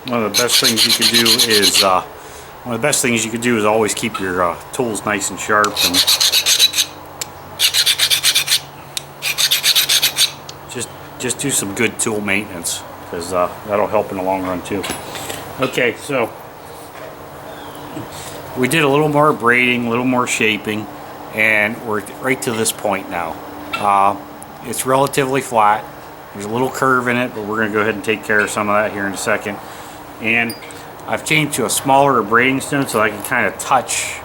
One of the best things you can do is always keep your tools nice and sharp, and just do some good tool maintenance, because that'll help in the long run too. Okay, so we did a little more braiding, a little more shaping, and we're right to this point now. It's relatively flat. There's a little curve in it, but we're going to go ahead and take care of some of that here in a second. And I've changed to a smaller braiding stone so I can kind of touch,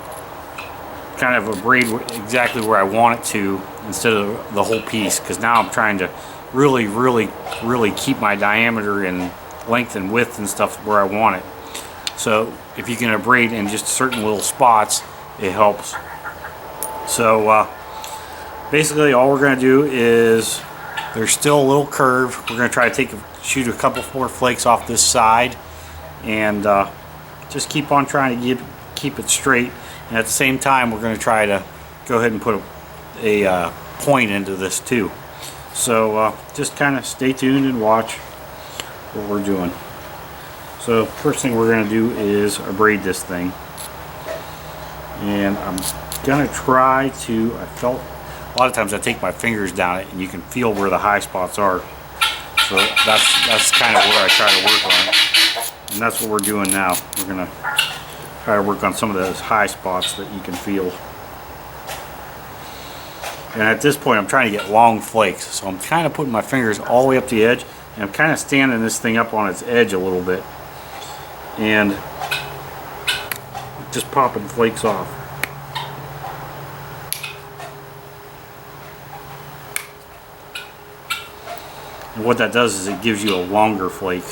kind of a braid exactly where I want it to, instead of the whole piece, because now I'm trying to really keep my diameter and length and width and stuff where I want it. So if you can braid in just certain little spots, it helps. So basically all we're going to do is, there's still a little curve. We're going to try to shoot a couple more flakes off this side, and just keep on trying to keep it straight. And at the same time, we're going to try to go ahead and put a point into this too. So just kind of stay tuned and watch what we're doing. So first thing we're going to do is braid this thing, and I'm going to try to, a lot of times I take my fingers down it and you can feel where the high spots are. So that's kind of where I try to work on it. And that's what we're doing now. We're going to try to work on some of those high spots that you can feel. And at this point I'm trying to get long flakes. So I'm kind of putting my fingers all the way up to the edge, and I'm kind of standing this thing up on its edge a little bit. And just popping flakes off. And what that does is it gives you a longer flake.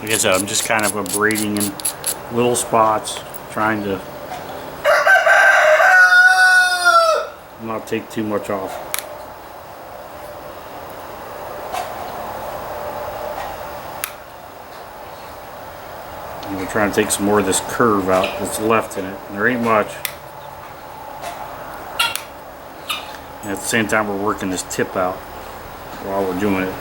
Like I said, I'm just kind of braiding in little spots, trying to not take too much off. And we're trying to take some more of this curve out that's left in it. And there ain't much. And at the same time, we're working this tip out while we're doing it.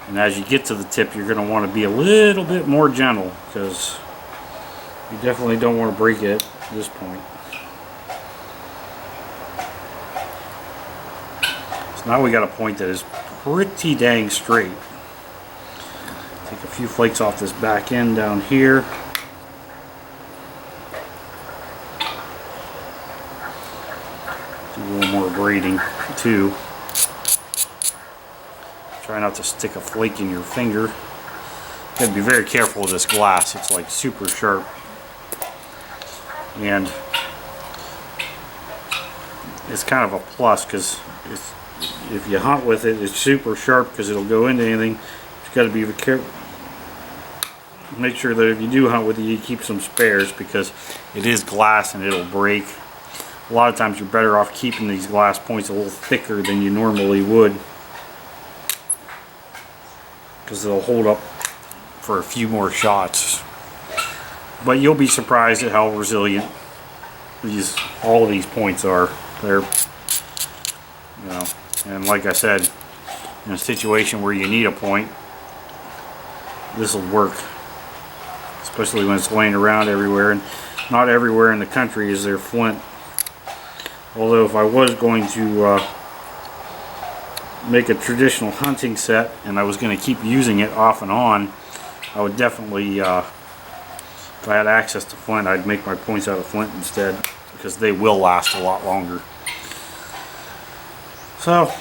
And as you get to the tip, you're going to want to be a little bit more gentle, because you definitely don't want to break it at this point. So now we got a point that is pretty dang straight. Take a few flakes off this back end down here. Do a little more braiding too. Try not to stick a flake in your finger. You have to be very careful with this glass. It's like super sharp. And it's kind of a plus, because if you hunt with it, it's super sharp because it'll go into anything. You've got to be careful. Make sure that if you do hunt with it, you keep some spares, because it is glass and it'll break. A lot of times you're better off keeping these glass points a little thicker than you normally would, because they'll hold up for a few more shots. But you'll be surprised at how resilient all of these points are. They're, you know, and like I said, in a situation where you need a point, this will work, especially when it's laying around everywhere. And not everywhere in the country is there flint. Although if I was going to make a traditional hunting set and I was going to keep using it off and on, I would definitely, if I had access to flint, I'd make my points out of flint instead, because they will last a lot longer. So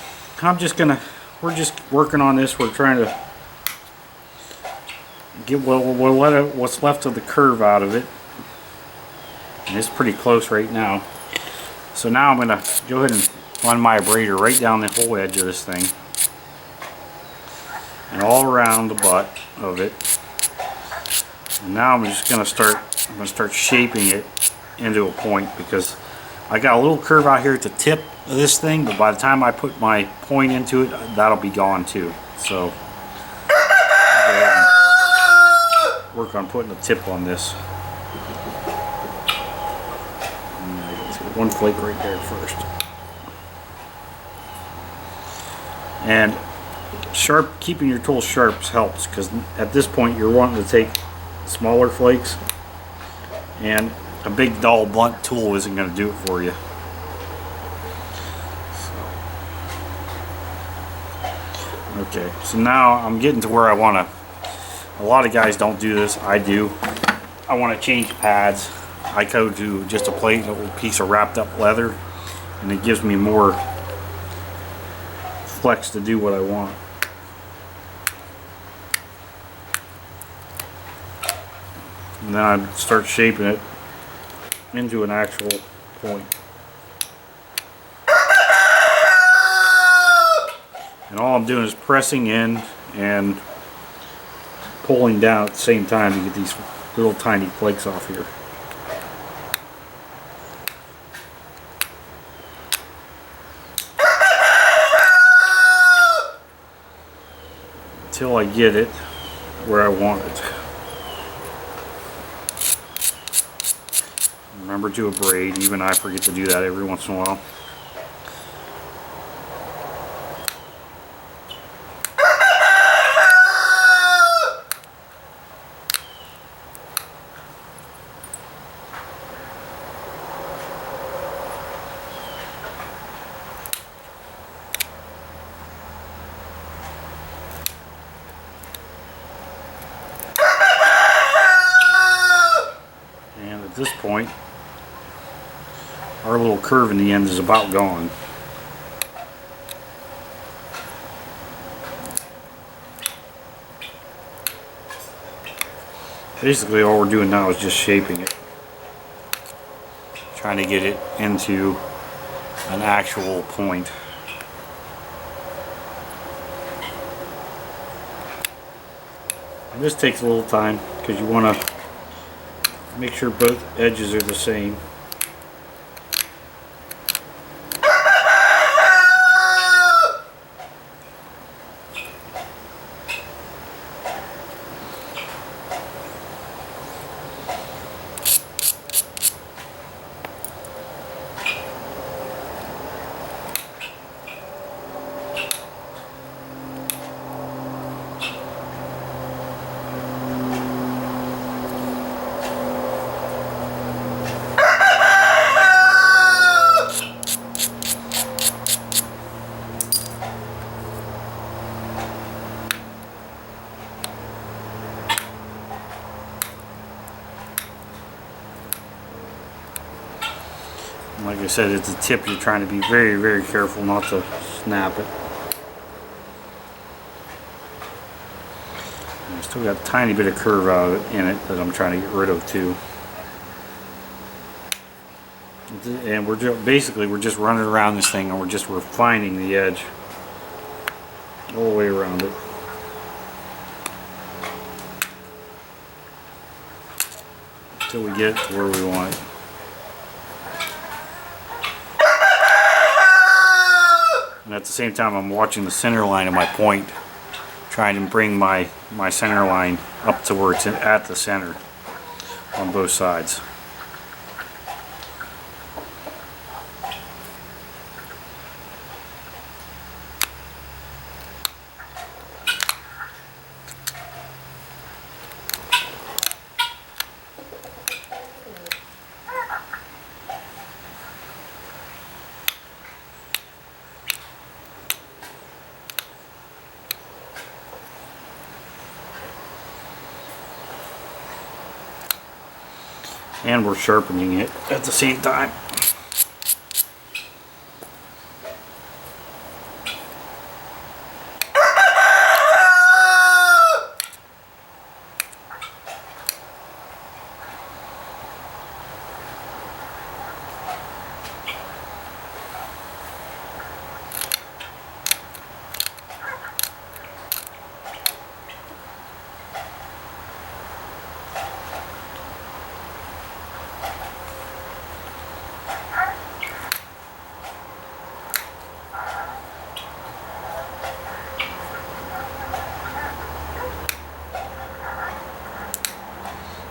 we're just working on this. We're trying to get what's left of the curve out of it, and it's pretty close right now. So now I'm going to go ahead and run my abrader right down the whole edge of this thing and all around the butt of it. And now I'm just going to start shaping it into a point, because I got a little curve out here at the tip of this thing, but by the time I put my point into it, that'll be gone too. So I'll go ahead and work on putting a tip on this. Let's get one flake right there first. And keeping your tools sharp helps, because at this point you're wanting to take smaller flakes, and a big dull blunt tool isn't going to do it for you. Okay, so now I'm getting to where I want to. A lot of guys don't do this. I do. I want to change pads. I go to just a plain little piece of wrapped up leather, and it gives me more flex to do what I want. And then I start shaping it into an actual point. And all I'm doing is pressing in and pulling down at the same time to get these little tiny flakes off here. Until I get it where I want it. Remember to abrade. Even I forget to do that every once in a while. And at this point, our little curve in the end is about gone. Basically all we're doing now is just shaping it. Trying to get it into an actual point. And this takes a little time, because you want to make sure both edges are the same. Like I said, it's a tip. You're trying to be very, very careful not to snap it. And I still got a tiny bit of curve out of it in it that I'm trying to get rid of too. And we're just running around this thing, and we're just refining the edge all the way around it. Until we get to where we want it. And at the same time, I'm watching the center line of my point, trying to bring my center line up to where it's at the center on both sides. and we're sharpening it at the same time.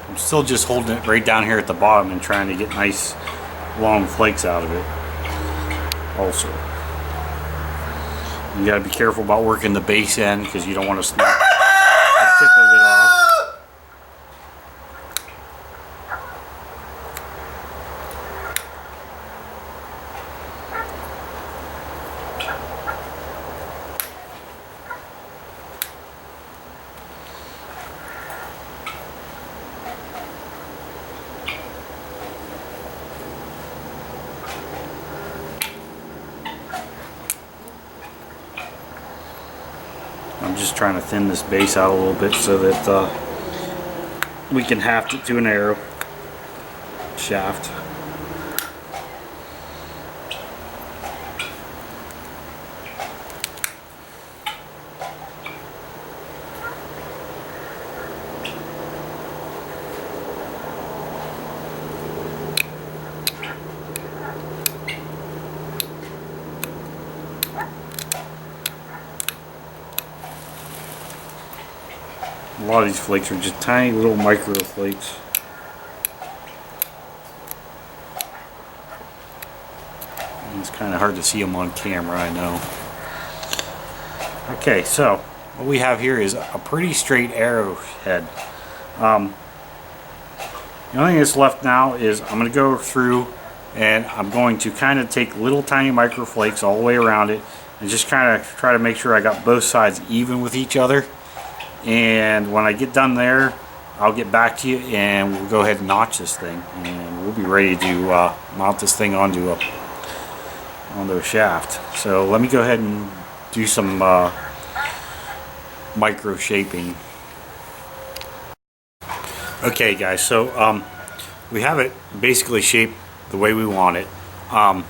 I'm still just holding it right down here at the bottom and trying to get nice long flakes out of it also. You gotta be careful about working the base end because you don't want to snap the tip of it off. I'm just trying to thin this base out a little bit so that we can haft it to an arrow shaft. A lot of these flakes are just tiny little micro flakes. And it's kind of hard to see them on camera, I know. Okay, so what we have here is a pretty straight arrowhead. The only thing that's left now is I'm going to go through and I'm going to kind of take little tiny micro flakes all the way around it and just kind of try to make sure I got both sides even with each other. And when I get done there, I'll get back to you and we'll go ahead and notch this thing and we'll be ready to mount this thing onto a shaft. So let me go ahead and do some micro shaping. Okay guys, so we have it basically shaped the way we want it, and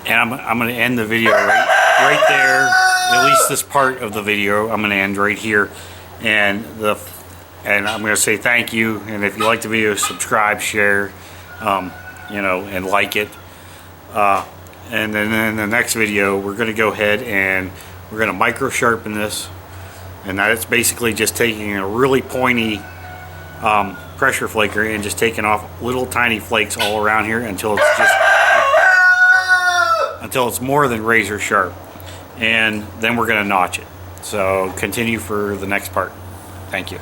I'm going to end the video right there. At least this part of the video I'm going to end right here, and I'm going to say thank you, and if you like the video, subscribe, share, you know, and like it, and then in the next video we're going to go ahead and we're going to micro sharpen this, and that's basically just taking a really pointy pressure flaker and just taking off little tiny flakes all around here until it's more than razor sharp. And then we're going to notch it. So continue for the next part. Thank you.